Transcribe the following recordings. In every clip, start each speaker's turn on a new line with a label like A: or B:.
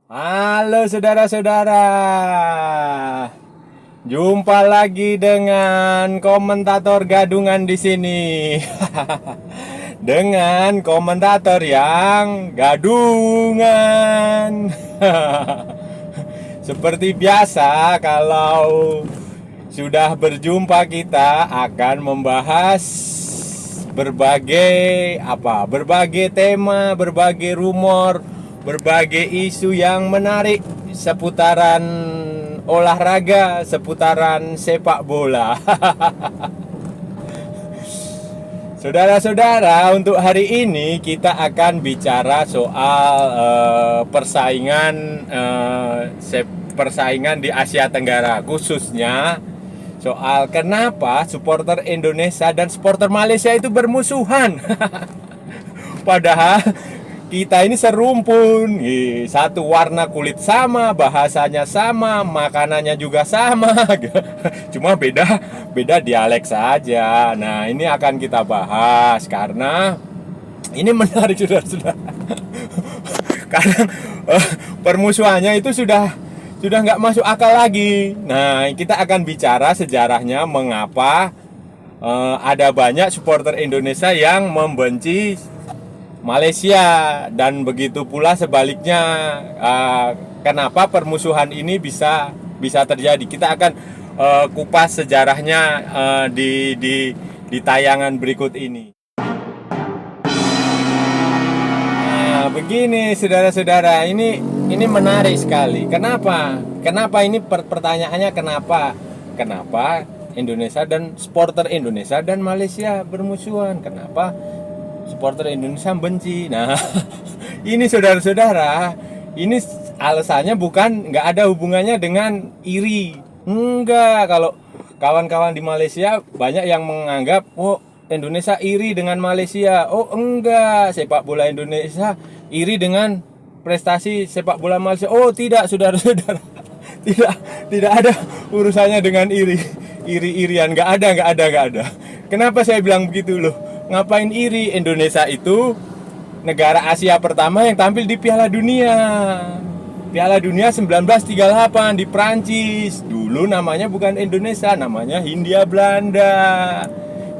A: Halo saudara-saudara, jumpa lagi dengan komentator gadungan di sini. Dengan komentator yang gadungan. Seperti biasa, kalau sudah berjumpa kita akan membahas berbagai tema, berbagai rumor, berbagai isu yang menarik seputaran olahraga, seputaran sepak bola. Saudara-saudara, untuk hari ini kita akan bicara soal persaingan di Asia Tenggara, khususnya soal kenapa supporter Indonesia dan supporter Malaysia itu bermusuhan. Padahal kita ini serumpun, satu warna kulit sama, bahasanya sama, makanannya juga sama. Cuma beda dialek saja. Nah, ini akan kita bahas karena ini menarik, saudara-saudara. Karena permusuhannya itu sudah nggak masuk akal lagi. Nah, kita akan bicara sejarahnya mengapa ada banyak supporter Indonesia yang membenci Malaysia, dan begitu pula sebaliknya. Kenapa permusuhan ini bisa terjadi? Kita akan kupas sejarahnya di tayangan berikut ini. Nah, begini saudara-saudara, ini menarik sekali. Kenapa ini pertanyaannya kenapa? Kenapa Indonesia dan supporter Indonesia dan Malaysia bermusuhan? Kenapa supporter Indonesia benci? Nah, ini saudara-saudara, ini alasannya bukan nggak ada hubungannya dengan iri. Enggak, kalau kawan-kawan di Malaysia banyak yang menganggap, oh Indonesia iri dengan Malaysia. Oh enggak, sepak bola Indonesia iri dengan prestasi sepak bola Malaysia. Oh tidak, saudara-saudara. Tidak ada urusannya dengan iri-irian. Nggak ada. Kenapa saya bilang begitu loh? Ngapain iri? Indonesia itu negara Asia pertama yang tampil di Piala Dunia. Piala Dunia 1938 di Prancis. Dulu namanya bukan Indonesia, namanya Hindia Belanda.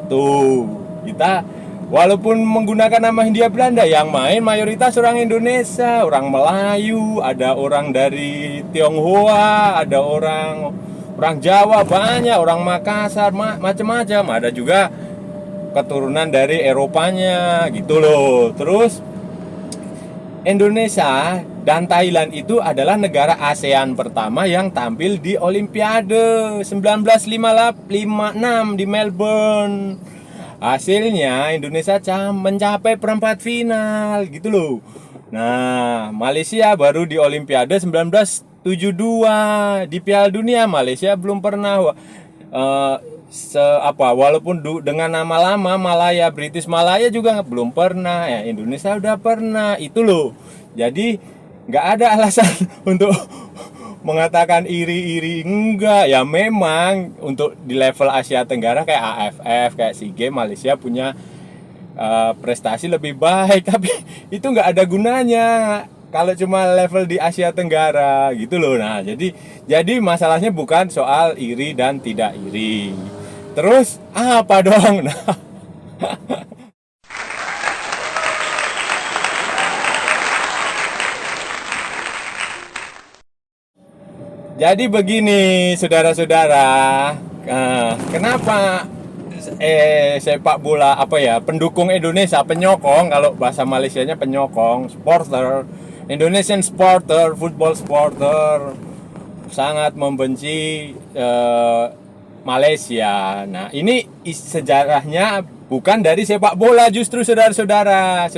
A: Tuh, kita walaupun menggunakan nama Hindia Belanda, yang main mayoritas orang Indonesia, orang Melayu, ada orang dari Tionghoa, ada orang Jawa banyak, orang Makassar, macam-macam. Ada juga keturunan dari Eropanya gitu loh. Terus Indonesia dan Thailand itu adalah negara ASEAN pertama yang tampil di Olimpiade 1956 di Melbourne. Hasilnya Indonesia mencapai perempat final gitu loh. Nah, Malaysia baru di Olimpiade 1972. Di Piala Dunia Malaysia belum pernah. Walaupun dengan nama lama Malaya, British Malaya juga belum pernah. Ya, Indonesia udah pernah. Itu loh. Jadi nggak ada alasan untuk mengatakan iri-iri. Enggak, ya memang untuk di level Asia Tenggara kayak AFF, kayak SEA Games, Malaysia punya prestasi lebih baik. Tapi itu nggak ada gunanya kalau cuma level di Asia Tenggara gitu loh. Nah, jadi masalahnya bukan soal iri dan tidak iri. Terus apa dong? Nah, jadi begini saudara-saudara, kenapa sepak bola pendukung Indonesia, penyokong, kalau bahasa Malaysianya penyokong, supporter Indonesian supporter, football supporter sangat membenci Malaysia. Nah, ini sejarahnya bukan dari sepak bola justru, saudara-saudara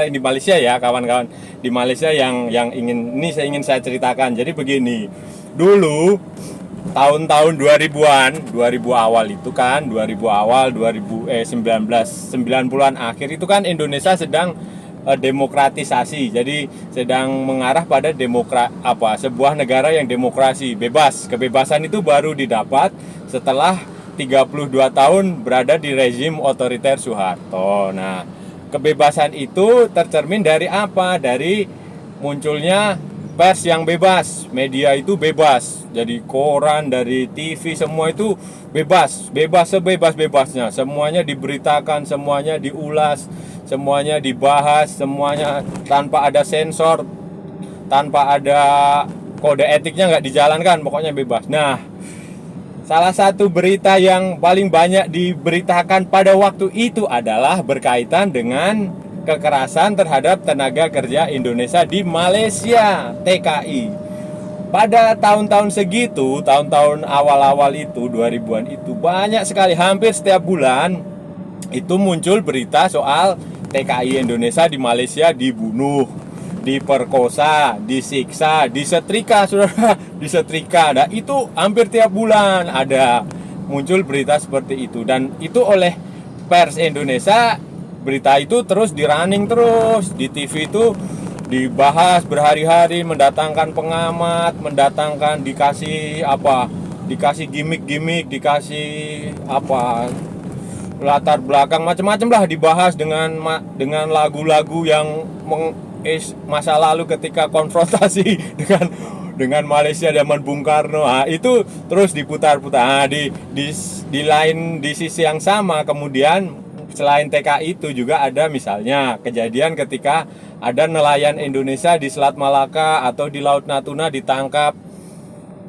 A: di Malaysia ya, kawan-kawan di Malaysia yang saya ingin saya ceritakan. Jadi begini, dulu tahun-tahun 2000-an, 2000 awal itu kan, 2000 awal, 90-an akhir itu kan Indonesia sedang demokratisasi. Jadi sedang mengarah pada sebuah negara yang demokrasi, bebas. Kebebasan itu baru didapat setelah 32 tahun berada di rezim otoriter Soeharto. Nah, kebebasan itu tercermin dari apa? Dari munculnya pers yang bebas, media itu bebas. Jadi koran, dari TV, semua itu bebas sebebas-bebasnya. Semuanya diberitakan, semuanya diulas, semuanya dibahas, semuanya tanpa ada sensor, tanpa ada kode etiknya, nggak dijalankan, pokoknya bebas. Nah, salah satu berita yang paling banyak diberitakan pada waktu itu adalah berkaitan dengan kekerasan terhadap tenaga kerja Indonesia di Malaysia, TKI. Pada tahun-tahun segitu, tahun-tahun awal-awal itu, 2000-an itu, banyak sekali, hampir setiap bulan itu muncul berita soal TKI Indonesia di Malaysia dibunuh, diperkosa, disiksa, disetrika, saudara, disetrika. Nah, itu hampir tiap bulan ada muncul berita seperti itu, dan itu oleh pers Indonesia. Berita itu terus di-running terus di TV, itu dibahas berhari-hari, mendatangkan pengamat, mendatangkan, dikasih gimmick-gimmick, dikasih latar belakang macam-macam lah, dibahas dengan lagu-lagu yang masa lalu ketika konfrontasi dengan Malaysia zaman Bung Karno. Nah, itu terus diputar-putar. Nah, di sisi yang sama, kemudian selain TKI itu juga ada misalnya kejadian ketika ada nelayan Indonesia di Selat Malaka atau di Laut Natuna ditangkap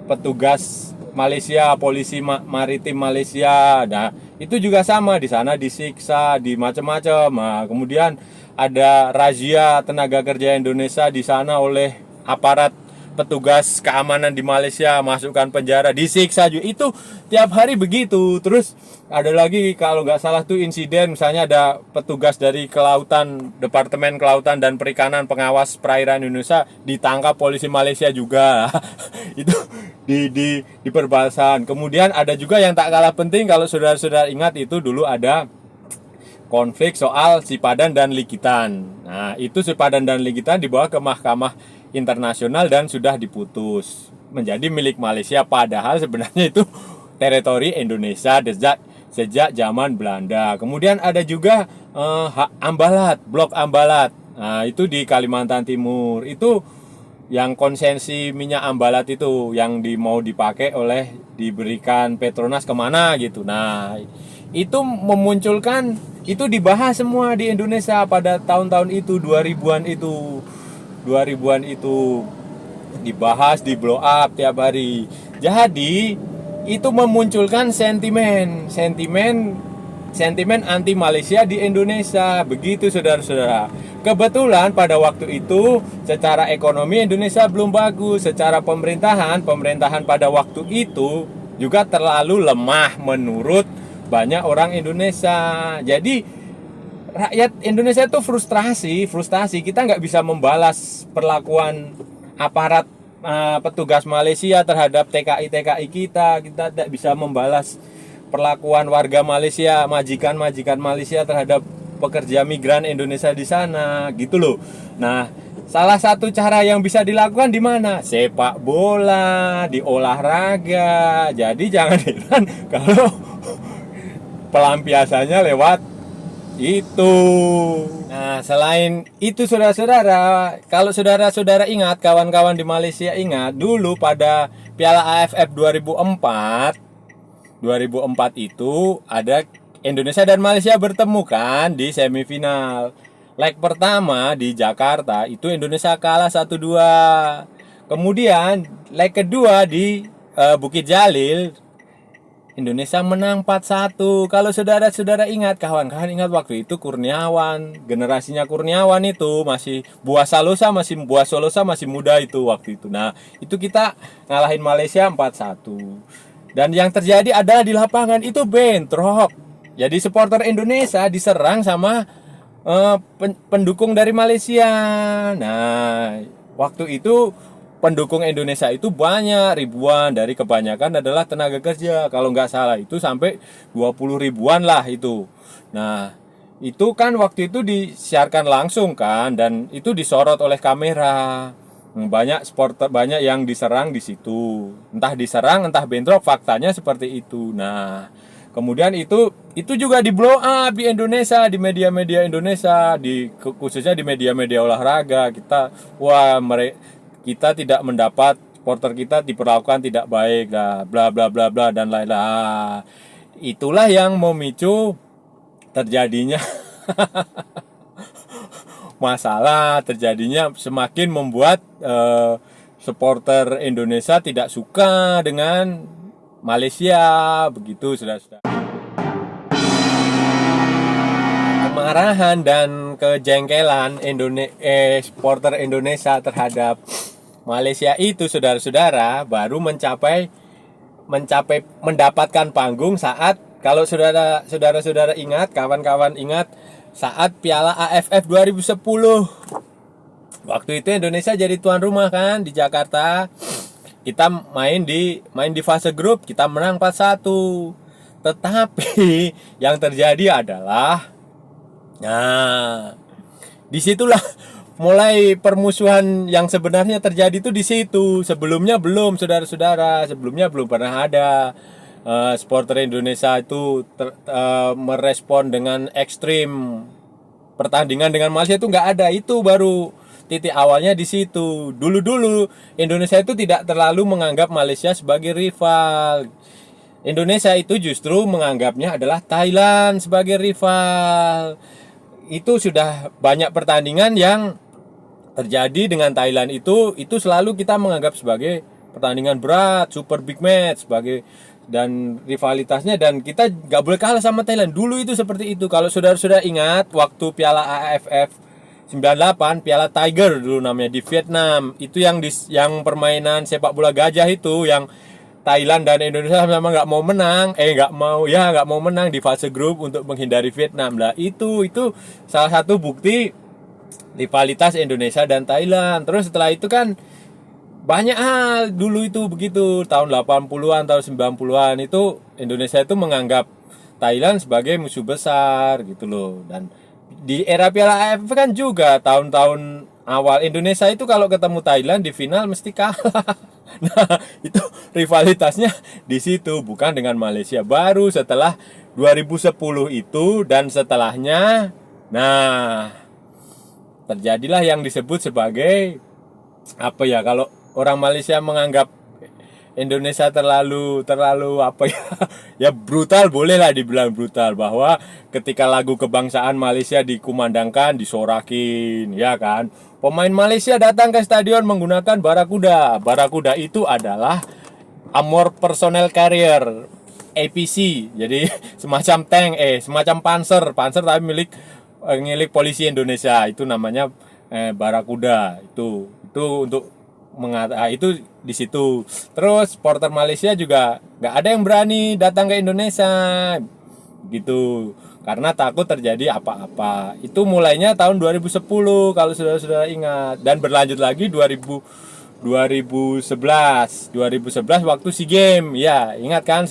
A: petugas Malaysia, polisi maritim Malaysia. Nah, itu juga sama, di sana disiksa, di macam-macam. Nah, kemudian ada razia tenaga kerja Indonesia di sana oleh aparat petugas keamanan di Malaysia, masukkan penjara, disiksa juga. Itu tiap hari begitu. Terus ada lagi, kalau nggak salah tuh insiden, misalnya ada petugas dari kelautan, Departemen Kelautan dan Perikanan, pengawas perairan Indonesia, ditangkap polisi Malaysia juga. Itu di perbatasan. Kemudian ada juga yang tak kalah penting, kalau saudara-saudara ingat, itu dulu ada konflik soal Sipadan dan Likitan. Nah, itu Sipadan dan Likitan dibawa ke Mahkamah Internasional dan sudah diputus menjadi milik Malaysia, padahal sebenarnya itu teritori Indonesia sejak zaman Belanda. Kemudian ada juga Ambalat, Blok Ambalat. Nah, itu di Kalimantan Timur. Itu yang konsesi minyak Ambalat itu yang mau dipakai diberikan Petronas kemana gitu. Nah, itu memunculkan, itu dibahas semua di Indonesia pada tahun-tahun itu, 2000-an itu dibahas, di blow up tiap hari. Jadi itu memunculkan sentimen anti Malaysia di Indonesia. Begitu, saudara-saudara. Kebetulan pada waktu itu secara ekonomi Indonesia belum bagus, secara pemerintahan pada waktu itu juga terlalu lemah menurut banyak orang Indonesia. Jadi rakyat Indonesia itu frustasi. Kita nggak bisa membalas perlakuan aparat petugas Malaysia terhadap TKI kita tidak bisa membalas perlakuan warga Malaysia, majikan Malaysia terhadap pekerja migran Indonesia di sana, gitu loh. Nah, salah satu cara yang bisa dilakukan di mana? Sepak bola, di olahraga. Jadi jangan heran kalau pelampiasannya lewat itu. Nah, selain itu, saudara-saudara, kalau saudara-saudara ingat, kawan-kawan di Malaysia ingat, dulu pada Piala AFF 2004 itu ada Indonesia dan Malaysia bertemu kan di semifinal. Leg pertama di Jakarta itu Indonesia kalah 1-2. Kemudian leg kedua di Bukit Jalil, Indonesia menang 4-1. Kalau saudara-saudara ingat, kawan-kawan ingat, waktu itu Kurniawan, generasinya Kurniawan itu masih Buah Solosa masih muda itu waktu itu. Nah, itu kita ngalahin Malaysia 4-1. Dan yang terjadi adalah di lapangan itu bentrok. Jadi supporter Indonesia diserang sama pendukung dari Malaysia. Nah, waktu itu pendukung Indonesia itu banyak, ribuan, dari kebanyakan adalah tenaga kerja. Kalau nggak salah itu sampai 20 ribuan lah itu. Nah, itu kan waktu itu disiarkan langsung kan, dan itu disorot oleh kamera. Banyak supporter, banyak yang diserang di situ. Entah diserang, entah bentrok, faktanya seperti itu. Nah, kemudian itu juga di blow up di Indonesia, di media-media Indonesia, khususnya di media-media olahraga. kita tidak mendapat, supporter kita diperlakukan tidak baik, bla bla bla bla dan lain-lain. Itulah yang memicu terjadinya masalah, terjadinya semakin membuat supporter Indonesia tidak suka dengan Malaysia, begitu saudara-saudara. Kemarahan dan kejengkelan supporter Indonesia terhadap Malaysia itu, saudara-saudara, baru mendapatkan panggung saat, kalau saudara-saudara ingat, kawan-kawan ingat, saat Piala AFF 2010. Waktu itu Indonesia jadi tuan rumah kan di Jakarta. Kita main di fase grup, kita menang 4-1. Tetapi yang terjadi adalah, nah, disitulah mulai permusuhan yang sebenarnya terjadi itu di situ. Sebelumnya belum, saudara-saudara. Sebelumnya belum pernah ada supporter Indonesia itu merespon dengan ekstrim. Pertandingan dengan Malaysia itu nggak ada. Itu baru titik awalnya di situ. Dulu Indonesia itu tidak terlalu menganggap Malaysia sebagai rival. Indonesia itu justru menganggapnya adalah Thailand sebagai rival. Itu sudah banyak pertandingan yang terjadi dengan Thailand itu selalu kita menganggap sebagai pertandingan berat, super big match, sebagai dan rivalitasnya, dan kita nggak boleh kalah sama Thailand. Dulu itu seperti itu. Kalau saudara-saudara ingat waktu Piala AFF 98, Piala Tiger dulu namanya, di Vietnam, itu yang permainan sepak bola gajah itu, yang Thailand dan Indonesia memang nggak mau menang di fase grup untuk menghindari Vietnam. Lah itu salah satu bukti rivalitas Indonesia dan Thailand. Terus setelah itu kan banyak hal dulu itu begitu, tahun 80-an, tahun 90-an itu Indonesia itu menganggap Thailand sebagai musuh besar gitu loh. Dan di era Piala AFF kan juga tahun-tahun awal Indonesia itu kalau ketemu Thailand di final mesti kalah. Nah, itu rivalitasnya di situ, bukan dengan Malaysia. Baru setelah 2010 itu dan setelahnya, nah, terjadilah yang disebut sebagai apa ya, kalau orang Malaysia menganggap Indonesia terlalu apa ya, ya brutal, bolehlah dibilang brutal, bahwa ketika lagu kebangsaan Malaysia dikumandangkan, disorakin, ya kan, pemain Malaysia datang ke stadion menggunakan Barakuda. Barakuda itu adalah Armored Personnel Carrier, APC, jadi semacam tank, semacam panser tapi milik polisi Indonesia, itu namanya Barakuda. Itu untuk itu di situ. Terus supporter Malaysia juga nggak ada yang berani datang ke Indonesia gitu, karena takut terjadi apa-apa. Itu mulainya tahun 2010 kalau saudara-saudara ingat, dan berlanjut lagi 2011 waktu SEA Games, ya ingat kan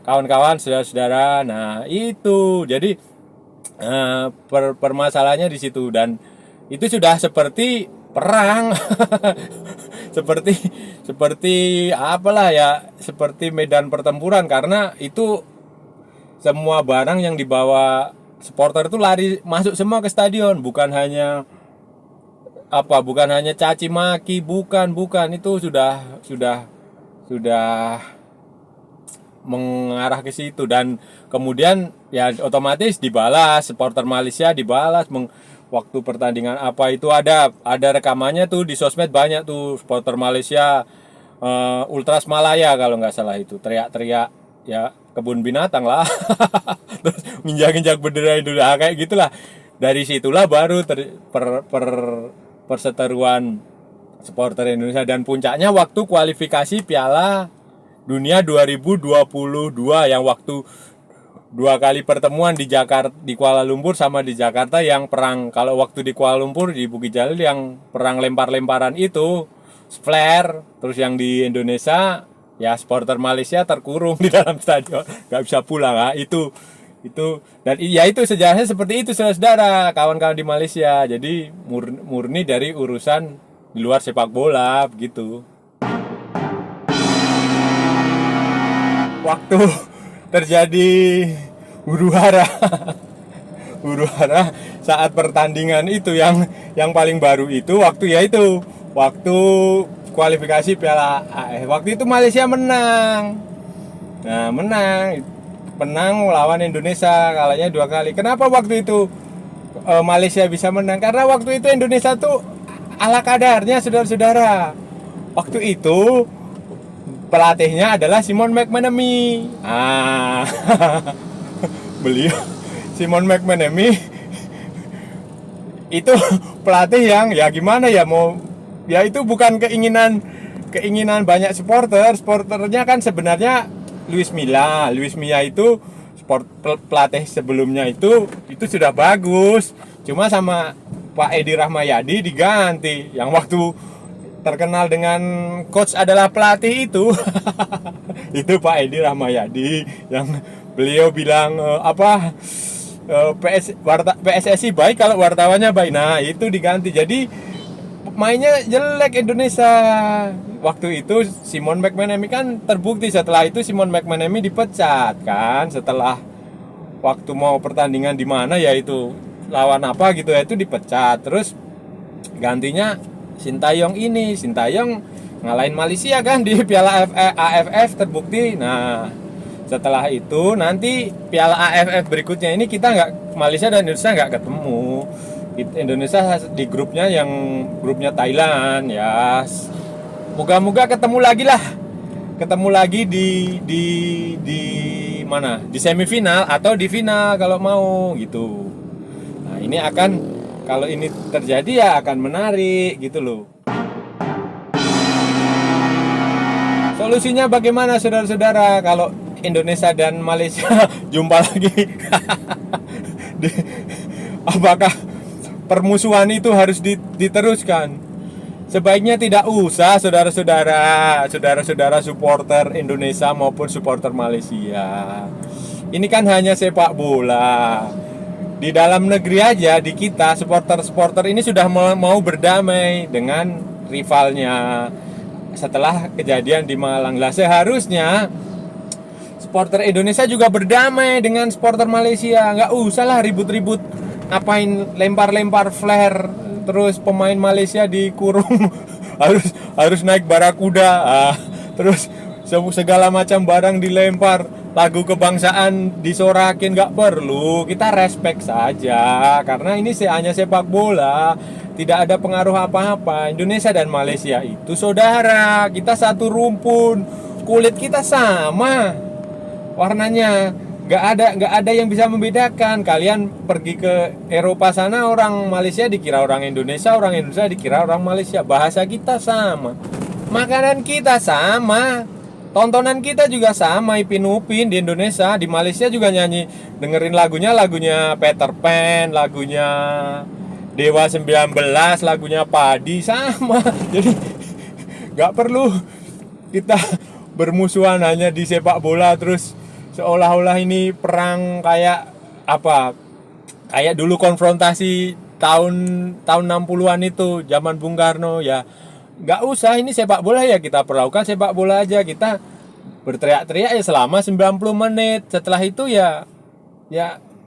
A: kawan-kawan, saudara-saudara. Nah itu jadi permasalahannya di situ, dan itu sudah seperti perang. seperti apalah ya, seperti medan pertempuran, karena itu semua barang yang dibawa supporter itu lari masuk semua ke stadion, bukan hanya caci maki, bukan, itu sudah mengarah ke situ. Dan kemudian ya otomatis dibalas, supporter Malaysia dibalas waktu pertandingan apa itu, ada rekamannya tuh di sosmed, banyak tuh supporter Malaysia Ultras Malaya kalau nggak salah, itu teriak-teriak ya kebun binatang lah. Terus nginjak-nginjak bendera Indonesia, kayak gitulah. Dari situlah baru perseteruan supporter Indonesia, dan puncaknya waktu kualifikasi Piala Dunia 2022 yang waktu dua kali pertemuan di Jakarta, di Kuala Lumpur sama di Jakarta, yang perang. Kalau waktu di Kuala Lumpur di Bukit Jalil yang perang lempar-lemparan itu flare, terus yang di Indonesia ya supporter Malaysia terkurung di dalam stadion, nggak bisa pulang. Nah, itu dan ya itu sejarahnya seperti itu, saudara, kawan-kawan di Malaysia. Jadi murni dari urusan di luar sepak bola begitu. Waktu terjadi huru hara saat pertandingan itu, yang paling baru itu waktu ya itu waktu kualifikasi Piala AFF. Waktu itu Malaysia menang. Nah, menang lawan Indonesia, kalahnya 2 kali. Kenapa waktu itu Malaysia bisa menang? Karena waktu itu Indonesia tuh ala kadarnya, saudara-saudara. Waktu itu pelatihnya adalah Simon McManamy. Beliau Simon McManamy itu pelatih yang ya gimana ya, mau ya itu bukan keinginan banyak supporternya kan sebenarnya Luis Milla itu pelatih sebelumnya itu sudah bagus, cuma sama Pak Edi Rahmayadi diganti, yang waktu terkenal dengan coach adalah pelatih itu itu Pak Edi Rahmayadi, yang beliau bilang PSSI baik kalau wartawannya baik. Nah, itu diganti. Jadi mainnya jelek Indonesia. Waktu itu Simon McManamy kan terbukti, setelah itu Simon McManamy dipecat kan, setelah waktu mau pertandingan di mana ya itu lawan apa gitu ya, itu dipecat. Terus gantinya Sintayong ngalahin Malaysia kan di Piala AFF terbukti. Nah, setelah itu nanti Piala AFF berikutnya ini kita Malaysia dan Indonesia nggak ketemu. Indonesia di grupnya Thailand ya. Moga-moga ketemu lagi di mana? Di semifinal atau di final kalau mau gitu. Nah, ini kalau ini terjadi ya akan menarik gitu loh. Solusinya bagaimana, saudara-saudara, kalau Indonesia dan Malaysia jumpa lagi? Apakah permusuhan itu harus diteruskan? Sebaiknya tidak usah, saudara-saudara supporter Indonesia maupun supporter Malaysia. Ini kan hanya sepak bola. Di dalam negeri aja, di kita supporter ini sudah mau berdamai dengan rivalnya. Setelah kejadian di Malang lah, seharusnya supporter Indonesia juga berdamai dengan supporter Malaysia. Nggak usah lah ribut-ribut, ngapain lempar-lempar flare, terus pemain Malaysia dikurung, harus naik barakuda, terus segala macam barang dilempar, lagu kebangsaan disorakin. Nggak perlu, kita respect saja, karena ini hanya sepak bola, tidak ada pengaruh apa-apa. Indonesia dan Malaysia itu saudara, kita satu rumpun, kulit kita sama warnanya, nggak ada yang bisa membedakan. Kalian pergi ke Eropa sana, orang Malaysia dikira orang Indonesia dikira orang Malaysia. Bahasa kita sama, makanan kita sama, tontonan kita juga sama. Ipin Upin di Indonesia, di Malaysia juga nyanyi, dengerin lagunya Peter Pan, lagunya Dewa 19, lagunya Padi, sama. Jadi nggak perlu kita bermusuhan hanya di sepak bola, terus seolah-olah ini perang kayak dulu konfrontasi tahun 60-an itu, zaman Bung Karno ya. Nggak usah, ini sepak bola ya, kita perlakukan sepak bola aja, kita berteriak-teriak ya selama 90 menit. Setelah itu ya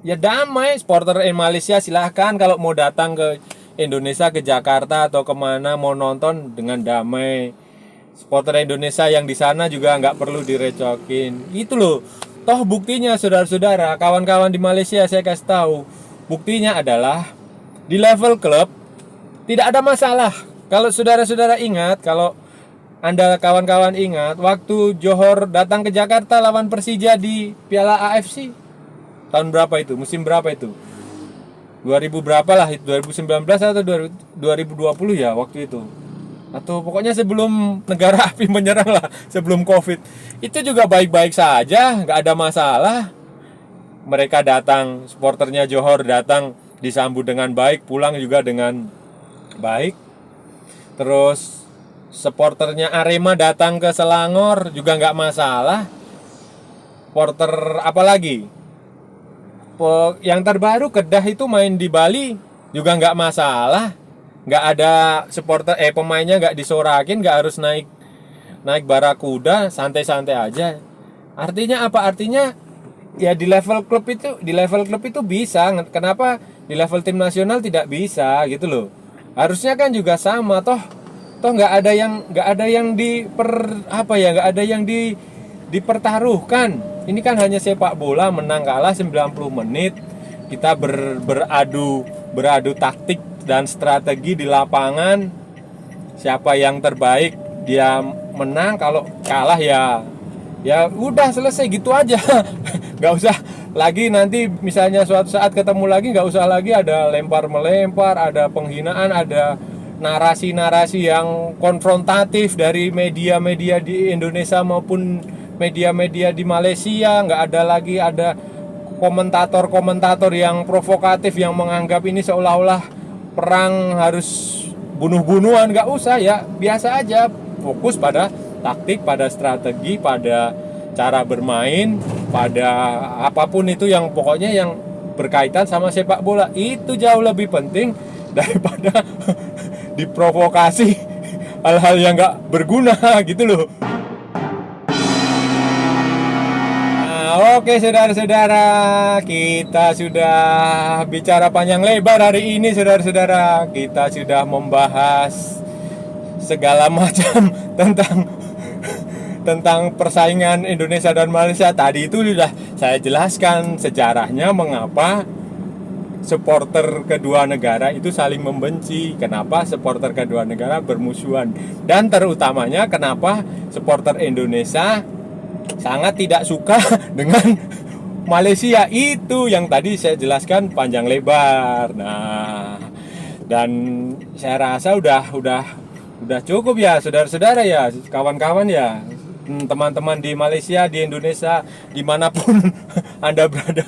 A: damai. Supporter Malaysia silahkan kalau mau datang ke Indonesia, ke Jakarta atau kemana, mau nonton dengan damai. Supporter Indonesia yang di sana juga nggak perlu direcokin gitu loh. Toh buktinya, saudara-saudara, kawan-kawan di Malaysia, saya kasih tahu, buktinya adalah di level klub tidak ada masalah. Kalau saudara-saudara ingat, kalau Anda kawan-kawan ingat, waktu Johor datang ke Jakarta lawan Persija di Piala AFC, tahun berapa itu? Musim berapa itu? 2000 berapa lah, 2019 atau 2020 ya waktu itu. Atau pokoknya sebelum negara api menyerang lah, sebelum Covid. Itu juga baik-baik saja, nggak ada masalah. Mereka datang, supporternya Johor datang, disambut dengan baik, pulang juga dengan baik. Terus supporternya Arema datang ke Selangor juga nggak masalah. Supporter apa lagi? Yang terbaru Kedah itu main di Bali juga nggak masalah. Nggak ada supporter pemainnya nggak disorakin, nggak harus naik barakuda, santai-santai aja. Artinya apa? Artinya ya di level klub itu bisa. Kenapa di level tim nasional tidak bisa gitu loh? Harusnya kan juga sama toh. Toh nggak ada yang nggak ada yang dipertaruhkan. Ini kan hanya sepak bola, menang kalah 90 menit. Kita beradu taktik dan strategi di lapangan. Siapa yang terbaik dia menang, kalau kalah ya udah selesai gitu aja. Nggak usah lagi nanti misalnya suatu saat ketemu lagi, nggak usah lagi ada lempar-melempar, ada penghinaan, ada narasi-narasi yang konfrontatif dari media-media di Indonesia maupun media-media di Malaysia. Nggak ada lagi ada komentator-komentator yang provokatif yang menganggap ini seolah-olah perang harus bunuh-bunuhan. Nggak usah, ya biasa aja, fokus pada taktik, pada strategi, pada cara bermain, pada apapun itu yang pokoknya yang berkaitan sama sepak bola. Itu jauh lebih penting daripada diprovokasi hal-hal yang nggak berguna gitu loh. Nah, oke saudara-saudara, kita sudah bicara panjang lebar hari ini saudara-saudara. Kita sudah membahas segala macam tentang persaingan Indonesia dan Malaysia. Tadi itu sudah saya jelaskan sejarahnya mengapa supporter kedua negara itu saling membenci, kenapa supporter kedua negara bermusuhan, dan terutamanya kenapa supporter Indonesia sangat tidak suka dengan Malaysia. Itu yang tadi saya jelaskan panjang lebar. Nah, dan saya rasa udah cukup ya saudara-saudara ya, kawan-kawan ya, teman-teman di Malaysia, di Indonesia, dimanapun Anda berada.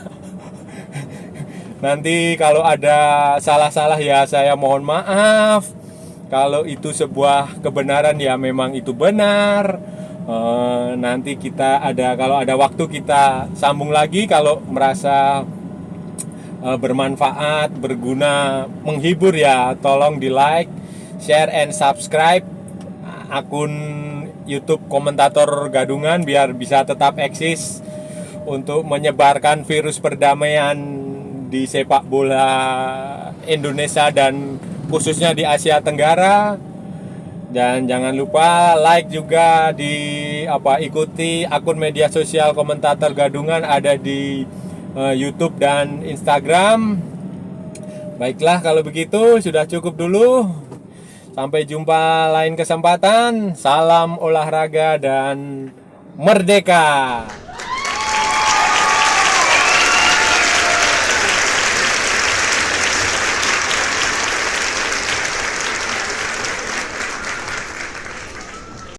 A: Nanti kalau ada salah-salah ya saya mohon maaf. Kalau itu sebuah kebenaran ya memang itu benar. Nanti kita kalau ada waktu kita sambung lagi. Kalau merasa bermanfaat, berguna, menghibur ya tolong di like, share, and subscribe akun YouTube Komentator Gadungan biar bisa tetap eksis untuk menyebarkan virus perdamaian di sepak bola Indonesia dan khususnya di Asia Tenggara. Dan jangan lupa like juga ikuti akun media sosial Komentator Gadungan, ada di YouTube dan Instagram. Baiklah, kalau begitu sudah cukup dulu. Sampai jumpa lain kesempatan. Salam olahraga dan merdeka.